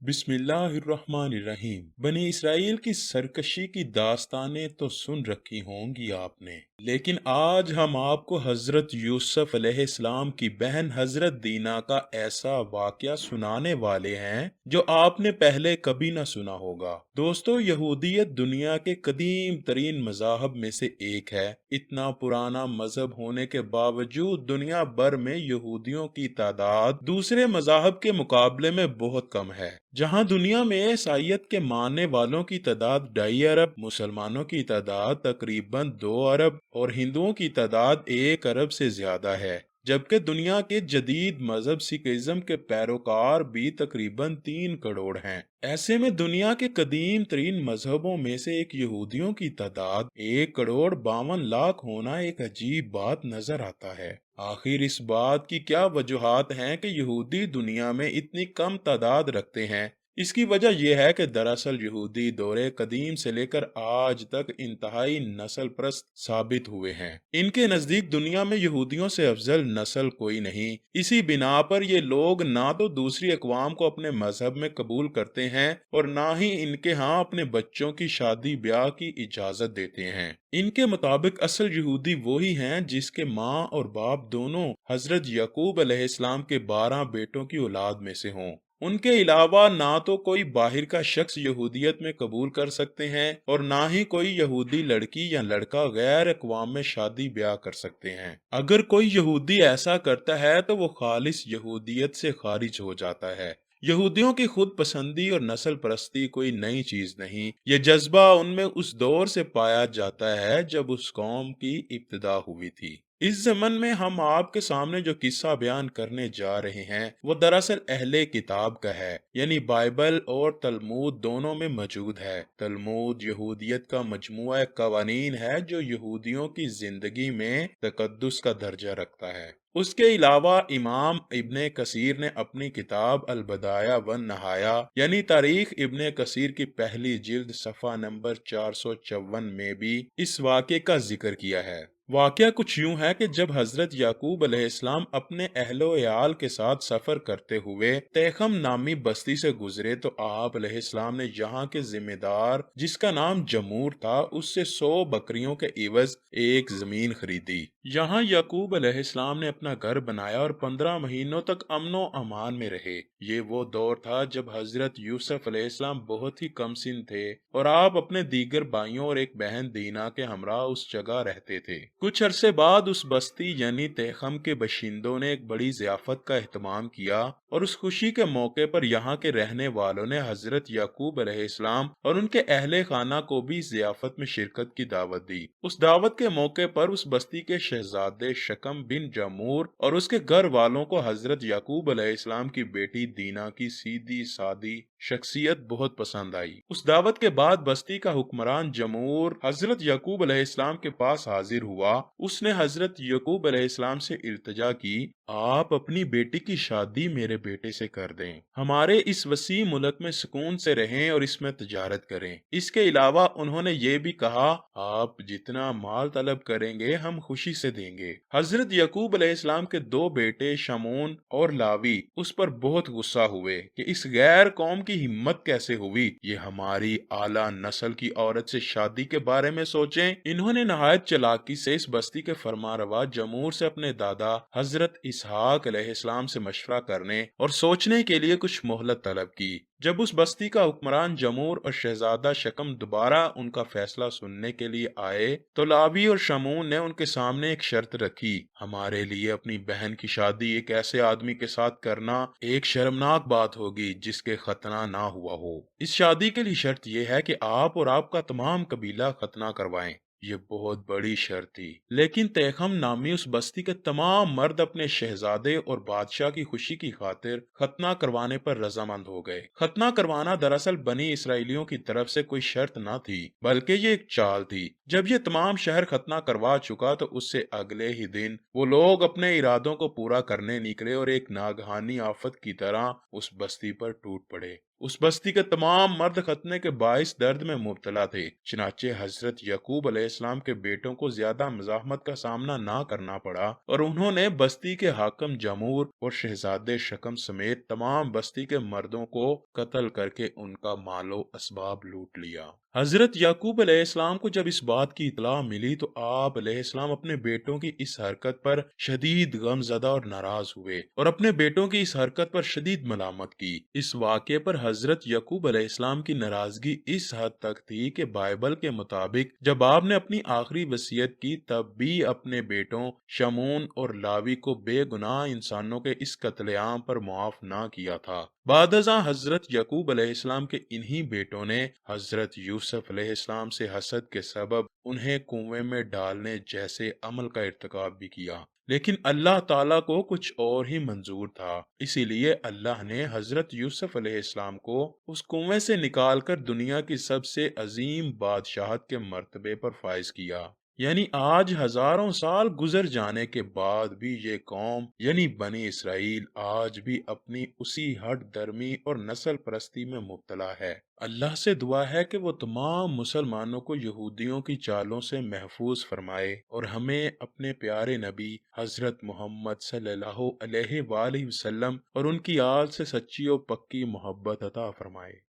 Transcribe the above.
बिस्मिल्लाहिर्रहमानिर्रहीम। बनी इसराइल की सरकशी की दास्तानें तो सुन रखी होंगी आपने, लेकिन आज हम आपको हजरत यूसुफ अलैहिस्सलाम की बहन हजरत दीना का ऐसा वाकया सुनाने वाले हैं जो आपने पहले कभी न सुना होगा। दोस्तों, यहूदियत दुनिया के कदीम तरीन मज़ाहब में से एक है। इतना पुराना मजहब होने के बावजूद दुनिया भर में यहूदियों की तादाद दूसरे मज़ाहब के मुकाबले में बहुत कम है। जहां दुनिया में ईसाईयत के मानने वालों की तादाद 2.5 अरब, मुसलमानों की तादाद तकरीबन 2 अरब और हिंदुओं की तादाद 1 अरब से ज्यादा है, जबकि दुनिया के जदीद मजहब सिखिज्म के पैरोकार भी तकरीबन 3 करोड़ हैं। ऐसे में दुनिया के कदीम तरीन मजहबों में से एक यहूदियों की तादाद 1 करोड़ 52 लाख होना एक अजीब बात नजर आता है। आखिर इस बात की क्या वजूहात हैं कि यहूदी दुनिया में इतनी कम तादाद रखते हैं? इसकी वजह यह है कि दरअसल यहूदी दौरे कदीम से लेकर आज तक इंतहाई नस्ल प्रस्त साबित हुए हैं। इनके नजदीक दुनिया में यहूदियों से अफजल नस्ल कोई नहीं। इसी बिना पर ये लोग ना तो दूसरी अकवाम को अपने मजहब में कबूल करते हैं और ना ही इनके यहाँ अपने बच्चों की शादी ब्याह की इजाजत देते हैं। इनके मुताबिक असल यहूदी वही हैं जिसके माँ और बाप दोनों हजरत यकूब अलैहिस्सलाम के 12 बेटों की औलाद में से हों। उनके अलावा ना तो कोई बाहर का शख्स यहूदियत में कबूल कर सकते हैं और ना ही कोई यहूदी लड़की या लड़का गैर अक़वाम में शादी ब्याह कर सकते हैं। अगर कोई यहूदी ऐसा करता है तो वो खालिस यहूदियत से खारिज हो जाता है। यहूदियों की खुद पसंदी और नस्ल परस्ती कोई नई चीज नहीं। ये जज्बा उनमें उस दौर से पाया जाता है जब उस कौम की इब्तिदा हुई थी। इस ज़मन में हम आपके सामने जो किस्सा बयान करने जा रहे हैं वो दरअसल अहले किताब का है, यानी बाइबल और तलमूद दोनों में मौजूद है। तलमूद यहूदियत का मजमुआ कवानीन है जो यहूदियों की जिंदगी में तकद्दुस का दर्जा रखता है। उसके अलावा इमाम इब्ने कसीर ने अपनी किताब अल बदाया वन नहाया यानी तारीख इब्ने कसीर की पहली जिल्द सफ़ा नंबर 454 में भी इस वाक़े का जिक्र किया है। वाकया कुछ यूं है कि जब हजरत याकूब अलैहिस्सलाम अपने अहलो याल के साथ सफर करते हुए तैखम नामी बस्ती से गुजरे तो आप अलैहिस्सलाम ने यहाँ के जिम्मेदार जिसका नाम जमूर था उससे 100 बकरियों के इवज एक जमीन खरीदी। यहाँ याकूब अलैहिस्सलाम ने अपना घर बनाया और 15 महीनों तक अमनो अमान में रहे। ये वो दौर था जब हजरत यूसुफ अलैहिस्सलाम बहुत ही कम सिन थे और आप अपने दीगर भाइयों और एक बहन दीना के हमरा उस जगह रहते थे। कुछ अरसे बाद उस बस्ती यानी तैखम के बशिंदों ने एक बड़ी ज़ियाफत का एहतमाम किया और उस खुशी के मौके पर यहाँ के रहने वालों ने हजरत याकूब अलैहिस्सलाम और उनके अहले खाना को भी ज़ियाफत में शिरकत की दावत दी। उस दावत के मौके पर उस बस्ती के शहजादे शकम बिन जमूर और उसके घर वालों को हजरत याकूब अलैहिस्सलाम की बेटी दीना की सीधी सादी शख्सियत बहुत पसंद आई। उस दावत के बाद बस्ती का हुक्मरान जमूर हजरत याकूब अलैहिस्सलाम के पास हाजिर हुआ। उसने हजरत यकूब अलैहिस्सलाम से इल्तिजा की, आप अपनी बेटी की शादी मेरे बेटे से कर दें। हमारे इस वसी मुल्क में सुकून से रहें और इसमें तिजारत करें। इसके अलावा उन्होंने ये भी कहा, आप जितना माल तलब करेंगे हम खुशी से देंगे। हजरत यकूब अलैहिस्सलाम के 2 बेटे शमून और लावी उस पर बहुत गुस्सा हुए कि इस गैर कौम की हिम्मत कैसे हुई, ये हमारी आला नस्ल की औरत से शादी के बारे में सोचें। इन्होंने नहायत चालाकी से इस बस्ती के फरमारवा जमूर से अपने दादा हजरत इसहाक अलैहिस्सलाम से मशवरा करने और सोचने के लिए कुछ मोहलत तलब की। जब उस बस्ती का हुक्मरान जमूर और शहजादा शकम दोबारा उनका फैसला सुनने के लिए आए तो लावी और शमून ने उनके सामने एक शर्त रखी, हमारे लिए अपनी बहन की शादी एक ऐसे आदमी के साथ करना एक शर्मनाक बात होगी जिसके खतना ना हुआ हो। इस शादी के लिए शर्त यह है कि आप और आपका तमाम कबीला खतना करवाएं। ये बहुत बड़ी शर्त थी, लेकिन तैखम नामी उस बस्ती के तमाम मर्द अपने शहजादे और बादशाह की खुशी की खातिर खतना करवाने पर रजामंद हो गए। खतना करवाना दरअसल बनी इसराइलियों की तरफ से कोई शर्त न थी, बल्कि ये एक चाल थी। जब ये तमाम शहर खतना करवा चुका तो उससे अगले ही दिन वो लोग अपने इरादों को पूरा करने निकले और एक नागहानी आफत की तरह उस बस्ती पर टूट पड़े। उस बस्ती के तमाम मर्द खतने के बाइस दर्द में मुब्तला थे। चनाचे हजरत यकूब السلام کے بیٹوں کو زیادہ مزاحمت کا سامنا نہ کرنا پڑا اور انہوں نے بستی کے حاکم جمور اور شہزادے شکم سمیت تمام بستی کے مردوں کو قتل کر کے ان کا مال و اسباب لوٹ لیا۔ حضرت یعقوب علیہ السلام کو جب اس بات کی اطلاع ملی تو آپ علیہ السلام اپنے بیٹوں کی اس حرکت پر شدید غم زدہ اور ناراض ہوئے اور اپنے بیٹوں کی اس حرکت پر شدید ملامت کی۔ اس واقعے پر حضرت یعقوب علیہ السلام کی ناراضگی اس حد تک تھی کہ بائبل کے مطابق جب آپ نے اپنی آخری وصیت کی تب بھی اپنے بیٹوں شمون اور لاوی کو بے گناہ انسانوں کے اس قتل عام پر معاف نہ کیا تھا۔ بعد ازاں حضرت یعقوب علیہ السلام کے انہی بیٹوں نے حضرت یوسف علیہ السلام سے حسد کے سبب انہیں کنویں میں ڈالنے جیسے عمل کا ارتکاب بھی کیا، لیکن اللہ تعالیٰ کو کچھ اور ہی منظور تھا، اسی لیے اللہ نے حضرت یوسف علیہ السلام کو اس کنویں سے نکال کر دنیا کی سب سے عظیم بادشاہت کے مرتبے پر فائز کیا۔ یعنی آج ہزاروں سال گزر جانے کے بعد بھی یہ قوم یعنی بنی اسرائیل آج بھی اپنی اسی ہٹ درمی اور نسل پرستی میں مبتلا ہے۔ اللہ سے دعا ہے کہ وہ تمام مسلمانوں کو یہودیوں کی چالوں سے محفوظ فرمائے اور ہمیں اپنے پیارے نبی حضرت محمد صلی اللہ علیہ وآلہ وسلم اور ان کی آل سے سچی اور پکی محبت عطا فرمائے۔